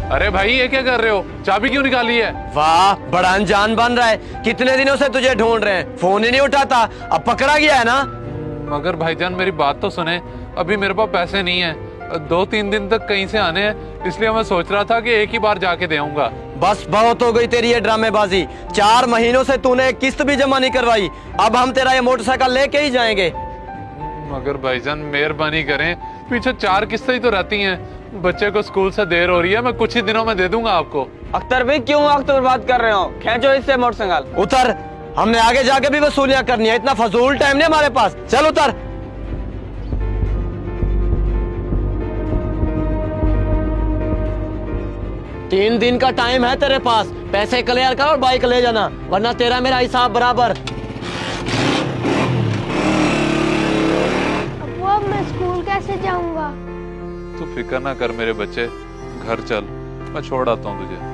अरे भाई ये क्या कर रहे हो? चाबी क्यों निकाली है? वाह, बड़ा अनजान बन रहा है। कितने दिनों से तुझे ढूंढ रहे हैं, फोन ही नहीं उठाता। अब पकड़ा गया है ना? मगर भाईजान मेरी बात तो सुने, अभी मेरे पास पैसे नहीं है। 2-3 दिन तक कहीं से आने हैं, इसलिए मैं सोच रहा था कि एक ही बार जाके दे आऊंगा। बस बहुत हो गई तेरी ये ड्रामेबाजी। 4 महीनों से तूने एक किस्त भी जमा नहीं करवाई। अब हम तेरा ये मोटरसाइकिल लेके ही जाएंगे। मगर भाईजान मेहरबानी करें, पीछे 4 किस्तें ही तो रहती हैं। बच्चे को स्कूल से देर हो रही है, मैं कुछ ही दिनों में दे दूंगा आपको। अख्तर भाई क्यों वक्त बर्बाद कर रहे हो? खींचो इससे मोटरसाइकिल। उतर, हमने आगे जाके भी वसूलियां करनी है। इतना फजूल टाइम नहीं हमारे पास। चल उतर। तीन दिन का टाइम है तेरे पास। पैसे क्लियर कर और बाइक ले जाना, वरना तेरा मेरा हिसाब बराबर। अब मैं स्कूल कैसे जाऊंगा? तू फिक्र ना कर मेरे बच्चे, घर चल, मैं छोड़ आता हूँ तुझे।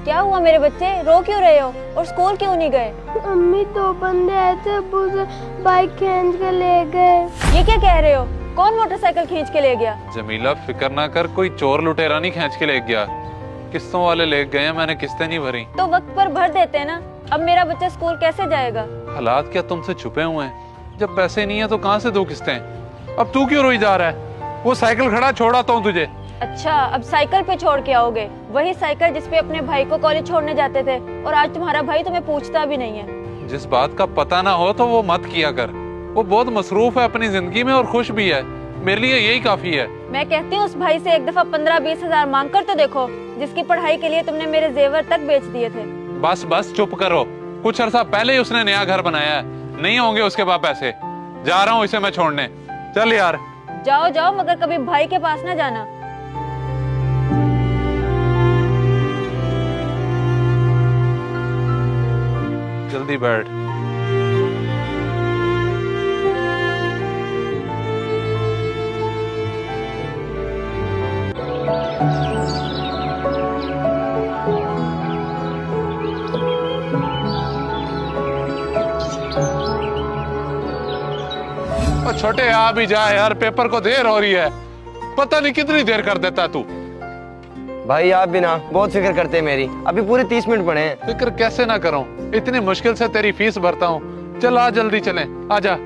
क्या हुआ मेरे बच्चे, रो क्यों रहे हो और स्कूल क्यों नहीं गए? अम्मी 2 बंदे आए थे, अब्बू से बाइक खींच के ले गए। ये क्या कह रहे हो? कौन मोटरसाइकिल खींच के ले गया? जमीला फिक्र ना कर, कोई चोर लुटेरा नहीं खींच के ले गया। किस्तों वाले ले गए हैं, मैंने किस्तें नहीं भरी। तो वक्त पर भर देते हैं ना। अब मेरा बच्चा स्कूल कैसे जाएगा? हालात क्या तुमसे छुपे हुए हैं? जब पैसे नहीं है तो कहाँ से दो किस्तें? अब तू क्यों रोई जा रहा है? वो साइकिल खड़ा छोड़ आता हूँ तुझे। अच्छा, अब साइकिल पे छोड़ के आओगे? वही साइकिल जिसपे अपने भाई को कॉलेज छोड़ने जाते थे, और आज तुम्हारा भाई तुम्हें पूछता भी नहीं है। जिस बात का पता ना हो तो वो मत किया कर। वो बहुत मसरूफ है अपनी जिंदगी में और खुश भी है। मेरे लिए यही काफी है। मैं कहती हूँ उस भाई से एक दफा 15-20 हजार मांग कर तो देखो, जिसकी पढ़ाई के लिए तुमने मेरे जेवर तक बेच दिए थे। बस बस चुप करो। कुछ अर्सा पहले ही उसने नया घर बनाया है, नहीं होंगे उसके पास पैसे। जा रहा हूँ इसे मैं छोड़ने। चल यार। जाओ जाओ, मगर कभी भाई के पास ना जाना। जल्दी बैठ। छोटे आ भी जा यार, पेपर को देर हो रही है। पता नहीं कितनी देर कर देता तू। भाई आप भी ना बहुत फिक्र करते हैं मेरी। अभी पूरे 30 मिनट पड़े हैं। फिक्र कैसे ना करूं, इतनी मुश्किल से तेरी फीस भरता हूँ। चल आ, जल्दी चलें, आजा।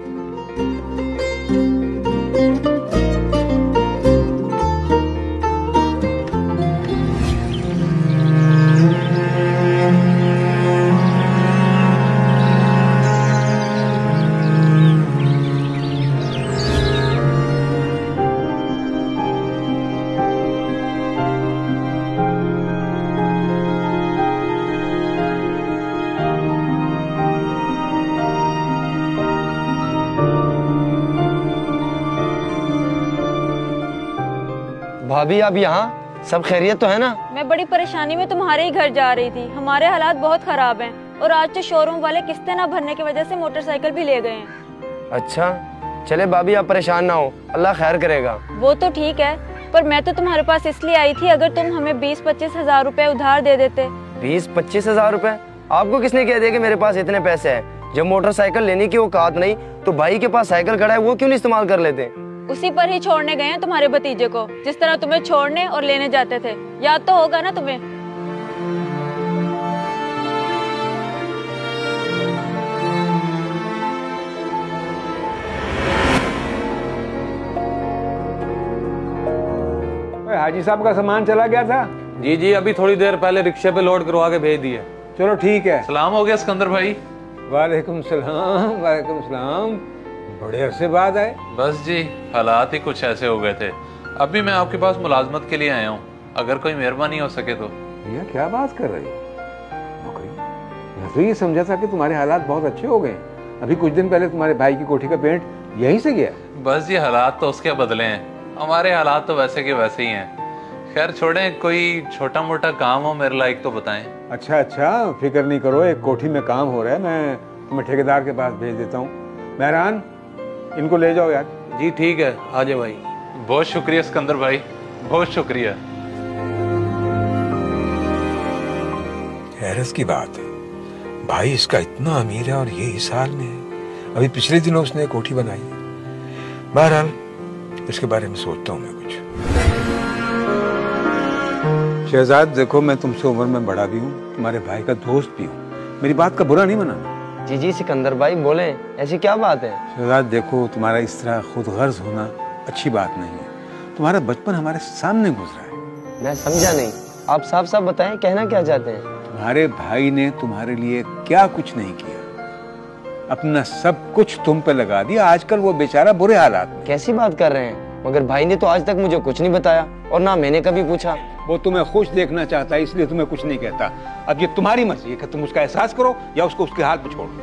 भाभी आप यहाँ? सब खैरियत तो है ना? मैं बड़ी परेशानी में तुम्हारे ही घर जा रही थी। हमारे हालात बहुत खराब हैं, और आज तो शोरूम वाले किस्तें ना भरने की वजह से मोटरसाइकिल भी ले गए हैं। अच्छा चले भाभी, आप परेशान ना हो, अल्लाह खैर करेगा। वो तो ठीक है, पर मैं तो तुम्हारे पास इसलिए आई थी, अगर तुम हमें 20-25 हजार रुपए उधार दे देते। 20-25 हजार रुपए? आपको किसने कह दिया कि मेरे पास इतने पैसे हैं? जब मोटरसाइकिल लेने की औकात नहीं तो भाई के पास साइकिल खड़ा है, वो क्यों नहीं इस्तेमाल कर लेते? उसी पर ही छोड़ने गए हैं तुम्हारे भतीजे को, जिस तरह तुम्हें छोड़ने और लेने जाते थे। याद तो होगा ना तुम्हें? हाजी साहब का सामान चला गया था? जी जी, अभी थोड़ी देर पहले रिक्शे पे लोड करवा के भेज दिए। चलो ठीक है। सलाम हो गया सिकंदर भाई। वालेकुम सलाम। वालेकुम सलाम। बड़े अरसे बाद आए। बस जी, हालात ही कुछ ऐसे हो गए थे। अभी मैं आपके पास मुलाजमत के लिए आया हूँ, अगर कोई मेहरबानी हो सके तो। भैया क्या बात कर रही हो? नौकरी? मैं तो ये समझा था कि तुम्हारे हालात बहुत अच्छे हो गए। अभी कुछ दिन पहले तुम्हारे भाई की कोठी का पेंट यहीं से गया। बस जी, हालात तो उसके बदले हैं, हमारे हालात तो वैसे के वैसे ही हैं। खैर छोड़ें, कोई छोटा मोटा काम हो मेरे लायक तो बताएं। अच्छा अच्छा, फिक्र नहीं करो, एक कोठी में काम हो रहा है, मैं तुम्हें ठेकेदार के पास भेज देता हूँ। मेहरान, इनको ले जाओ यार। जी ठीक है, आ जाओ भाई। बहुत शुक्रिया सिकंदर भाई, बहुत शुक्रिया। हैरत की बात है, भाई इसका इतना अमीर है और ये इस हाल में है। अभी पिछले दिनों उसने एक कोठी बनाई है। बहरहाल इसके बारे में सोचता हूँ मैं कुछ। शहजाद देखो, मैं तुमसे उम्र में बड़ा भी हूँ, तुम्हारे भाई का दोस्त भी हूँ, मेरी बात का बुरा नहीं मनाना। जी जी सिकंदर भाई बोले, ऐसी क्या बात है? शहजाद देखो, तुम्हारा इस तरह खुद गर्ज होना अच्छी बात नहीं है। तुम्हारा बचपन हमारे सामने गुजरा है। मैं समझा नहीं, आप साफ साफ बताएं, कहना क्या चाहते हैं? तुम्हारे भाई ने तुम्हारे लिए क्या कुछ नहीं किया, अपना सब कुछ तुम पे लगा दिया। आजकल वो बेचारा बुरे हालात में। कैसी बात कर रहे हैं? मगर भाई ने तो आज तक मुझे कुछ नहीं बताया और ना मैंने कभी पूछा। वो तुम्हें खुश देखना चाहता है, इसलिए तुम्हें कुछ नहीं कहता। अब ये तुम्हारी मर्जी है कि तुम उसका एहसास करो या उसको उसके हाल पे छोड़ दो।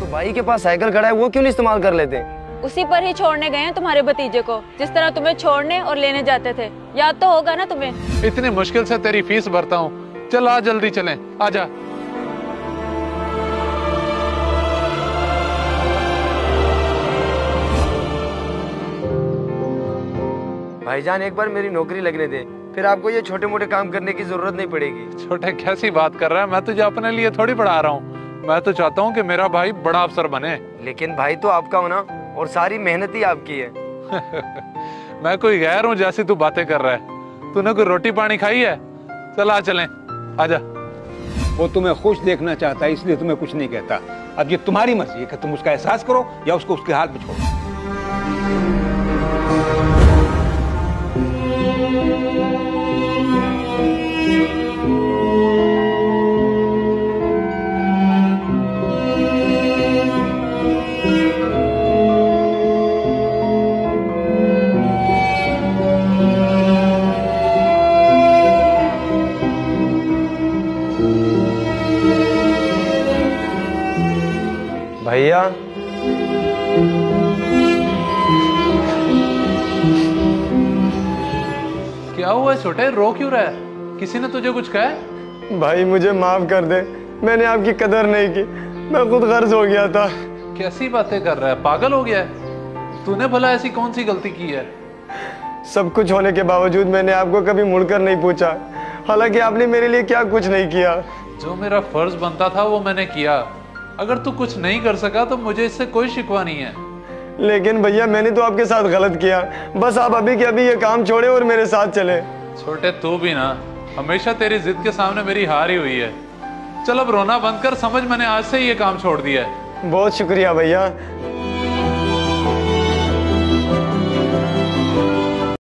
तो भाई के पास साइकिल खड़ा है, वो क्यों नहीं इस्तेमाल कर लेते? उसी पर ही छोड़ने गए हैं तुम्हारे भतीजे को, जिस तरह तुम्हें छोड़ने और लेने जाते थे। याद तो होगा ना तुम्हें? इतनी मुश्किल से तेरी फीस भरता हूँ, चल आ जल्दी चलें, आजा। भाईजान एक बार मेरी नौकरी लगने दे, फिर आपको ये छोटे मोटे काम करने की जरूरत नहीं पड़ेगी। छोटे कैसी बात कर रहा है? मैं तुझे अपने लिए थोड़ी पढ़ा रहा हूँ, मैं तो चाहता हूँ कि मेरा भाई बड़ा अफसर बने। लेकिन भाई तो आपका होना और सारी मेहनत ही आपकी है। मैं कोई गैर हूँ जैसी तू बातें कर रहा है? तूने कोई रोटी पानी खाई है? चल आ चलें, आजा। वो तुम्हें खुश देखना चाहता है, इसलिए तुम्हें कुछ नहीं कहता। अब ये तुम्हारी मर्जी है कि तुम उसका एहसास करो या उसको उसके हाल पे छोड़ो। भैया क्या हुआ छोटे, रो क्यों रहा है? किसी ने तुझे कुछ कहा है? भाई मुझे माफ कर दे, मैंने आपकी कदर नहीं की, मैं खुद गर्ज हो गया था। कैसी बातें कर रहा है? पागल हो गया है? तूने भला ऐसी कौन सी गलती की है? सब कुछ होने के बावजूद मैंने आपको कभी मुड़कर नहीं पूछा, हालांकि आपने मेरे लिए क्या कुछ नहीं किया। जो मेरा फर्ज बनता था वो मैंने किया। अगर तू कुछ नहीं कर सका तो मुझे इससे कोई शिकवा नहीं है। लेकिन भैया मैंने तो आपके साथ गलत किया, बस आप अभी के अभी ये काम छोड़े और मेरे साथ चले। छोटे तू भी ना, हमेशा तेरी जिद के सामने मेरी हार ही हुई है। चल अब रोना बंद कर, समझ मैंने आज से ये काम छोड़ दिया है। बहुत शुक्रिया भैया।